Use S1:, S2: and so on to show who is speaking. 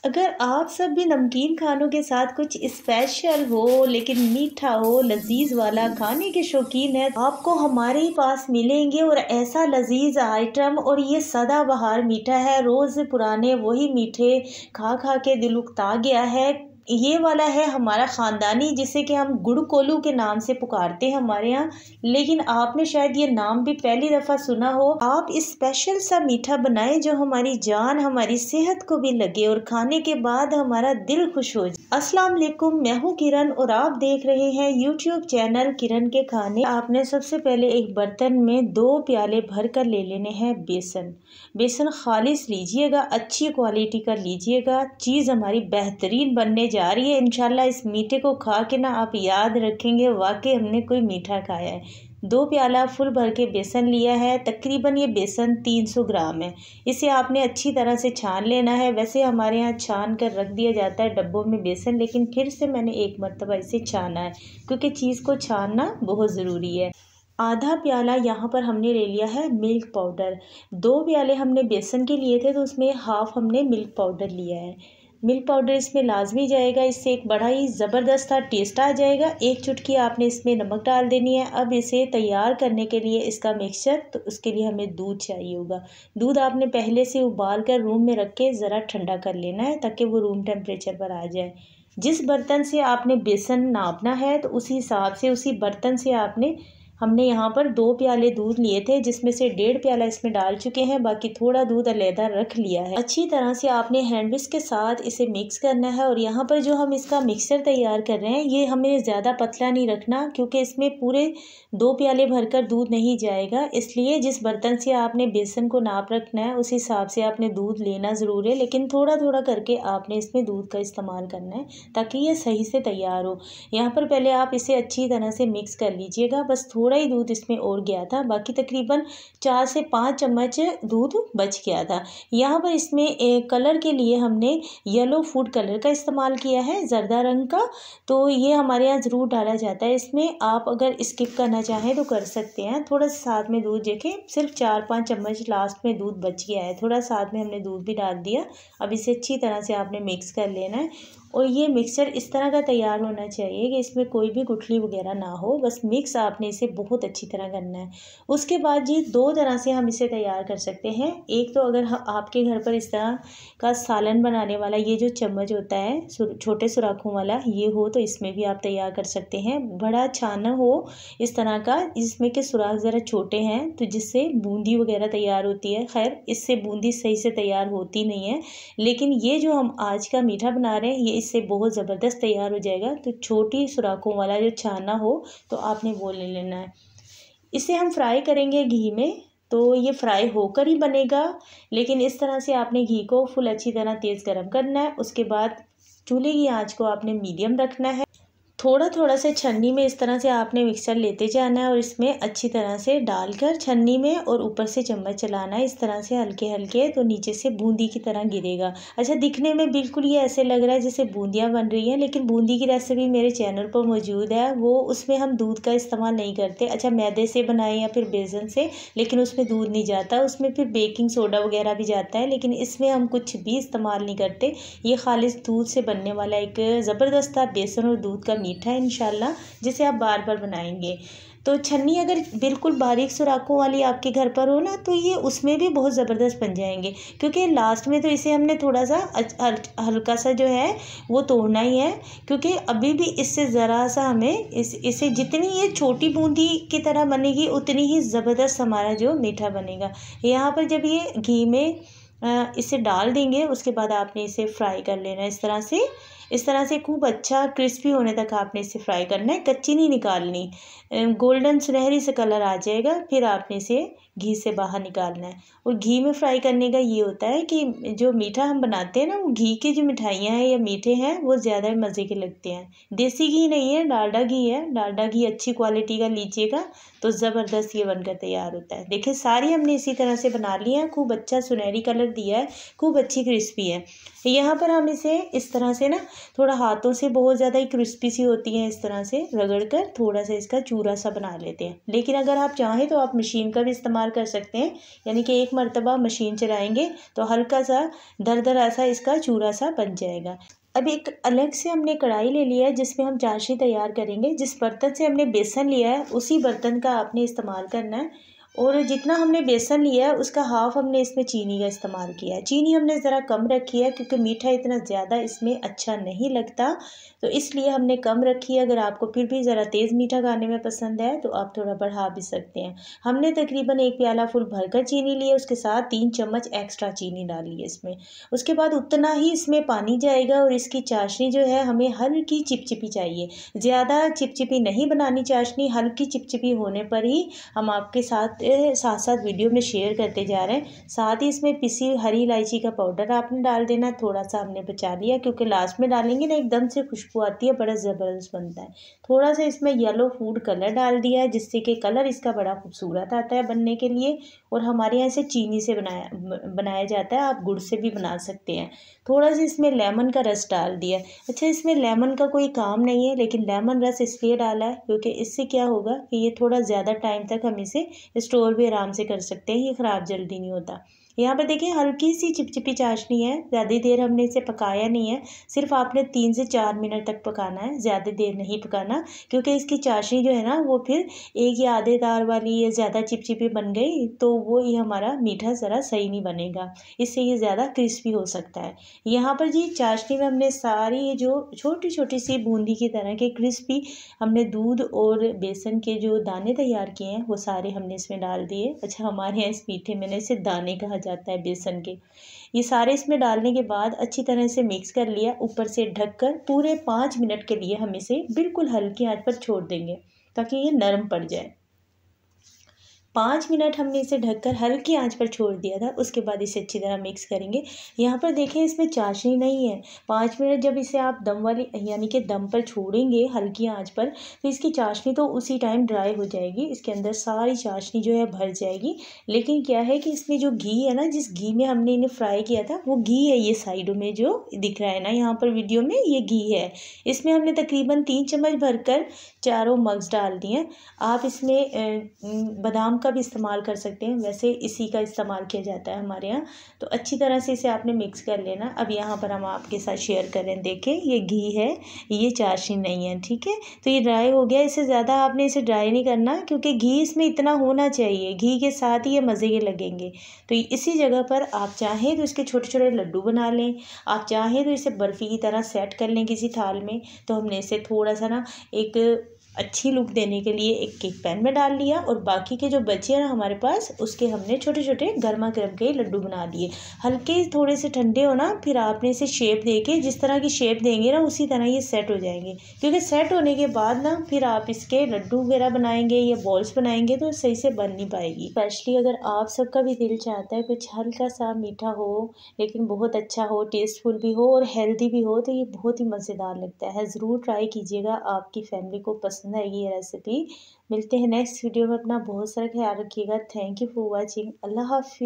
S1: अगर आप सब भी नमकीन खानों के साथ कुछ स्पेशल हो लेकिन मीठा हो, लजीज वाला खाने के शौकीन है, आपको हमारे ही पास मिलेंगे। और ऐसा लजीज आइटम, और ये सदाबहार मीठा है, रोज़ पुराने वही मीठे खा खा के दिल उकता गया है। ये वाला है हमारा ख़ानदानी, जिसे कि हम गुड़ कोलू के नाम से पुकारते हैं हमारे यहाँ। लेकिन आपने शायद ये नाम भी पहली दफ़ा सुना हो। आप इस स्पेशल सा मीठा बनाएं जो हमारी जान, हमारी सेहत को भी लगे और खाने के बाद हमारा दिल खुश हो जाए। अस्सलाम वालेकुम, मैं हूँ किरण और आप देख रहे हैं यूट्यूब चैनल किरण के खाने। आपने सबसे पहले एक बर्तन में 2 प्याले भर कर ले लेने हैं बेसन। बेसन खालिस लीजिएगा, अच्छी क्वालिटी का लीजिएगा। चीज़ हमारी बेहतरीन बनने जा रही है इंशाल्लाह। इस मीठे को खा के ना आप याद रखेंगे वाकई हमने कोई मीठा खाया है। 2 प्याला फुल भर के बेसन लिया है। तकरीबन ये बेसन 300 ग्राम है। इसे आपने अच्छी तरह से छान लेना है। वैसे हमारे यहाँ छान कर रख दिया जाता है डब्बों में बेसन, लेकिन फिर से मैंने एक मरतबा इसे छाना है क्योंकि चीज़ को छानना बहुत ज़रूरी है। आधा प्याला यहाँ पर हमने ले लिया है मिल्क पाउडर। 2 प्याले हमने बेसन के लिए थे तो उसमें हाफ हमने मिल्क पाउडर लिया है। मिल्क पाउडर इसमें लाजमी जाएगा, इससे एक बड़ा ही ज़बरदस्त टेस्ट आ जाएगा। 1 चुटकी आपने इसमें नमक डाल देनी है। अब इसे तैयार करने के लिए इसका मिक्सचर, तो उसके लिए हमें दूध चाहिए होगा। दूध आपने पहले से उबाल कर रूम में रख के ज़रा ठंडा कर लेना है ताकि वो रूम टेम्परेचर पर आ जाए। जिस बर्तन से आपने बेसन नापना है तो उसी हिसाब से उसी बर्तन से हमने यहाँ पर 2 प्याले दूध लिए थे, जिसमें से 1.5 प्याला इसमें डाल चुके हैं, बाकी थोड़ा दूध अलहदा रख लिया है। अच्छी तरह से आपने हैंड विस्क के साथ इसे मिक्स करना है। और यहाँ पर जो हम इसका मिक्सचर तैयार कर रहे हैं ये हमें ज़्यादा पतला नहीं रखना क्योंकि इसमें पूरे 2 प्याले भरकर दूध नहीं जाएगा। इसलिए जिस बर्तन से आपने बेसन को नाप रखना है उस हिसाब से आपने दूध लेना ज़रूर है, लेकिन थोड़ा थोड़ा करके आपने इसमें दूध का इस्तेमाल करना है ताकि ये सही से तैयार हो। यहाँ पर पहले आप इसे अच्छी तरह से मिक्स कर लीजिएगा। बस थोड़ा ही दूध इसमें और गया था, बाकी तकरीबन 4 से 5 चम्मच दूध बच गया था। यहाँ पर इसमें एक कलर के लिए हमने येलो फूड कलर का इस्तेमाल किया है, जर्दा रंग का। तो ये हमारे यहाँ ज़रूर डाला जाता है। इसमें आप अगर स्किप करना चाहें तो कर सकते हैं। थोड़ा सा साथ में दूध, देखें सिर्फ 4-5 चम्मच लास्ट में दूध बच गया है, थोड़ा साथ में हमने दूध भी डाल दिया। अब इसे अच्छी तरह से आपने मिक्स कर लेना है। और ये मिक्सचर इस तरह का तैयार होना चाहिए कि इसमें कोई भी गुठली वगैरह ना हो, बस मिक्स आपने इसे बहुत अच्छी तरह करना है। उसके बाद जी 2 तरह से हम इसे तैयार कर सकते हैं। एक तो अगर आपके घर पर इस तरह का सालन बनाने वाला ये जो चम्मच होता है छोटे सुराखों वाला ये हो तो इसमें भी आप तैयार कर सकते हैं। बड़ा छाना हो इस तरह का जिसमें कि सुराख ज़रा छोटे हैं तो जिससे बूंदी वगैरह तैयार होती है। खैर इससे बूंदी सही से तैयार होती नहीं है, लेकिन ये जो हम आज का मीठा बना रहे हैं ये इससे बहुत ज़बरदस्त तैयार हो जाएगा। तो छोटी सुराखों वाला जो छाना हो तो आपने वो ले लेना है। इसे हम फ्राई करेंगे घी में, तो ये फ्राई होकर ही बनेगा। लेकिन इस तरह से आपने घी को फुल अच्छी तरह तेज़ गरम करना है। उसके बाद चूल्हे की आंच को आपने मीडियम रखना है। थोड़ा थोड़ा से छन्नी में इस तरह से आपने मिक्सर लेते जाना है और इसमें अच्छी तरह से डालकर छन्नी में और ऊपर से चम्मच चलाना है इस तरह से हल्के हल्के, तो नीचे से बूंदी की तरह गिरेगा। अच्छा, दिखने में बिल्कुल ये ऐसे लग रहा है जैसे बूंदियाँ बन रही हैं, लेकिन बूंदी की रेसिपी मेरे चैनल पर मौजूद है। वो उसमें हम दूध का इस्तेमाल नहीं करते। अच्छा, मैदे से बनाए या फिर बेसन से, लेकिन उसमें दूध नहीं जाता, उसमें फिर बेकिंग सोडा वगैरह भी जाता है, लेकिन इसमें हम कुछ भी इस्तेमाल नहीं करते। ये खालिस दूध से बनने वाला एक ज़बरदस्त बेसन और दूध का मीठा है इंशाल्लाह, जिसे आप बार बार बनाएंगे। तो छन्नी अगर बिल्कुल बारीक सुराखों वाली आपके घर पर हो ना तो ये उसमें भी बहुत ज़बरदस्त बन जाएंगे, क्योंकि लास्ट में तो इसे हमने थोड़ा सा हल्का सा जो है वो तोड़ना ही है, क्योंकि अभी भी इससे ज़रा सा हमें इसे जितनी ये छोटी बूंदी की तरह बनेगी उतनी ही ज़बरदस्त हमारा जो मीठा बनेगा। यहाँ पर जब ये घी में इसे डाल देंगे उसके बाद आपने इसे फ्राई कर लेना है इस तरह से खूब अच्छा क्रिस्पी होने तक आपने इसे फ्राई करना है, कच्ची नहीं निकालनी। गोल्डन सुनहरी से कलर आ जाएगा फिर आपने इसे घी से बाहर निकालना है। और घी में फ्राई करने का ये होता है कि जो मीठा हम बनाते हैं ना, वो घी की जो मिठाइयाँ हैं या मीठे हैं वो ज़्यादा मज़े के लगते हैं। देसी घी नहीं है, डालडा घी है। डालडा घी अच्छी क्वालिटी का लीजिएगा तो ज़बरदस्त ये बनकर तैयार होता है। देखिए सारी हमने इसी तरह से बना ली है, खूब अच्छा सुनहरी कलर दिया है, खूब अच्छी क्रिस्पी है। यहाँ पर हम इसे इस तरह से ना थोड़ा हाथों से, बहुत ज़्यादा ही क्रिस्पी सी होती है, इस तरह से रगड़ कर थोड़ा सा इसका चूरा सा बना लेते हैं। लेकिन अगर आप चाहें तो आप मशीन का भी इस्तेमाल इस्तेमाल कर सकते हैं, यानी कि एक मरतबा मशीन चलाएंगे तो हल्का सा दरदरा सा इसका चूरा सा बन जाएगा। अब एक अलग से हमने कढ़ाई ले लिया है जिसमें हम चाशनी तैयार करेंगे। जिस बर्तन से हमने बेसन लिया है उसी बर्तन का आपने इस्तेमाल करना है, और जितना हमने बेसन लिया है उसका हाफ हमने इसमें चीनी का इस्तेमाल किया है। चीनी हमने ज़रा कम रखी है क्योंकि मीठा इतना ज़्यादा इसमें अच्छा नहीं लगता, तो इसलिए हमने कम रखी है। अगर आपको फिर भी ज़रा तेज़ मीठा खाने में पसंद है तो आप थोड़ा बढ़ा भी सकते हैं। हमने तकरीबन 1 प्याला फुल भरकर चीनी ली है, उसके साथ 3 चम्मच एक्स्ट्रा चीनी डाली है इसमें। उसके बाद उतना ही इसमें पानी जाएगा और इसकी चाशनी जो है हमें हल्की चिपचिपी चाहिए, ज़्यादा चिपचिपी नहीं बनानी चाशनी। हल्की चिपचिपी होने पर ही हम आपके साथ साथ वीडियो में शेयर करते जा रहे हैं। साथ ही इसमें पिसी हरी इलायची का पाउडर आपने डाल देना, थोड़ा सा हमने बचा लिया क्योंकि लास्ट में डालेंगे ना एकदम से खुशबू आती है, बड़ा ज़बरदस्त बनता है। थोड़ा सा इसमें येलो फूड कलर डाल दिया है जिससे कि कलर इसका बड़ा खूबसूरत आता है बनने के लिए, और हमारे यहाँ से चीनी से बनाया जाता है, आप गुड़ से भी बना सकते हैं। थोड़ा सा इसमें लेमन का रस डाल दिया। अच्छा, इसमें लेमन का कोई काम नहीं है, लेकिन लेमन रस इसलिए डाला है क्योंकि इससे क्या होगा कि ये थोड़ा ज़्यादा टाइम तक हम इसे स्टोर भी आराम से कर सकते हैं, ये ख़राब जल्दी नहीं होता। यहाँ पर देखिए हल्की सी चिपचिपी चाशनी है, ज़्यादा देर हमने इसे पकाया नहीं है, सिर्फ आपने 3 से 4 मिनट तक पकाना है, ज़्यादा देर नहीं पकाना, क्योंकि इसकी चाशनी जो है ना वो फिर एक या आधे दार वाली या ज़्यादा चिपचिपी बन गई तो वो ये हमारा मीठा ज़रा सही नहीं बनेगा, इससे ये ज़्यादा क्रिस्पी हो सकता है। यहाँ पर जी चाशनी में हमने सारी ये जो छोटी छोटी सी बूंदी की तरह के क्रिस्पी हमने दूध और बेसन के जो दाने तैयार किए हैं वो सारे हमने इसमें डाल दिए। अच्छा, हमारे यहाँ इस मीठे में ना इसे दाने कहा जाता है बेसन के। ये सारे इसमें डालने के बाद अच्छी तरह से मिक्स कर लिया। ऊपर से ढककर पूरे 5 मिनट के लिए हम इसे बिल्कुल हल्की आंच पर छोड़ देंगे ताकि ये नरम पड़ जाए। 5 मिनट हमने इसे ढककर हल्की आंच पर छोड़ दिया था। उसके बाद इसे अच्छी तरह मिक्स करेंगे। यहाँ पर देखें इसमें चाशनी नहीं है। 5 मिनट जब इसे आप दम वाली यानी कि दम पर छोड़ेंगे हल्की आंच पर तो इसकी चाशनी तो उसी टाइम ड्राई हो जाएगी, इसके अंदर सारी चाशनी जो है भर जाएगी। लेकिन क्या है कि इसमें जो घी है ना, जिस घी में हमने इन्हें फ्राई किया था वो घी है, ये साइडों में जो दिख रहा है ना यहाँ पर वीडियो में, ये घी है। इसमें हमने तकरीबन 3 चम्मच भरकर चारों मग्स डाल दिए। आप इसमें बादाम का भी इस्तेमाल कर सकते हैं, वैसे इसी का इस्तेमाल किया जाता है हमारे यहाँ। तो अच्छी तरह से इसे आपने मिक्स कर लेना। अब यहाँ पर हम आपके साथ शेयर करें, देखें ये घी है, ये चाशनी नहीं है, ठीक है। तो ये ड्राई हो गया, इससे ज़्यादा आपने इसे ड्राई नहीं करना क्योंकि घी इसमें इतना होना चाहिए, घी के साथ ही ये मज़े के लगेंगे। तो इसी जगह पर आप चाहें तो इसके छोटे छोटे लड्डू बना लें, आप चाहें तो इसे बर्फ़ी की तरह सेट कर लें किसी थाल में। तो हमने इसे थोड़ा सा ना एक अच्छी लुक देने के लिए एक केक पैन में डाल लिया, और बाकी के जो बचे हैं ना हमारे पास उसके हमने छोटे छोटे गर्मा गर्म के लड्डू बना दिए। हल्के थोड़े से ठंडे हो ना, फिर आपने इसे शेप दे के जिस तरह की शेप देंगे ना उसी तरह ये सेट हो जाएंगे, क्योंकि सेट होने के बाद ना फिर आप इसके लड्डू वगैरह बनाएंगे या बॉल्स बनाएंगे तो सही से बन नहीं पाएगी। स्पेशली अगर आप सबका भी दिल चाहता है कुछ हल्का सा मीठा हो लेकिन बहुत अच्छा हो, टेस्टफुल भी हो और हेल्दी भी हो, तो ये बहुत ही मज़ेदार लगता है। ज़रूर ट्राई कीजिएगा, आपकी फैमिली को पसंद आएगी ये रेसिपी। मिलते हैं नेक्स्ट वीडियो में, अपना बहुत सारा ख्याल रखिएगा। Thank you for watching. अल्लाह हाफिज़।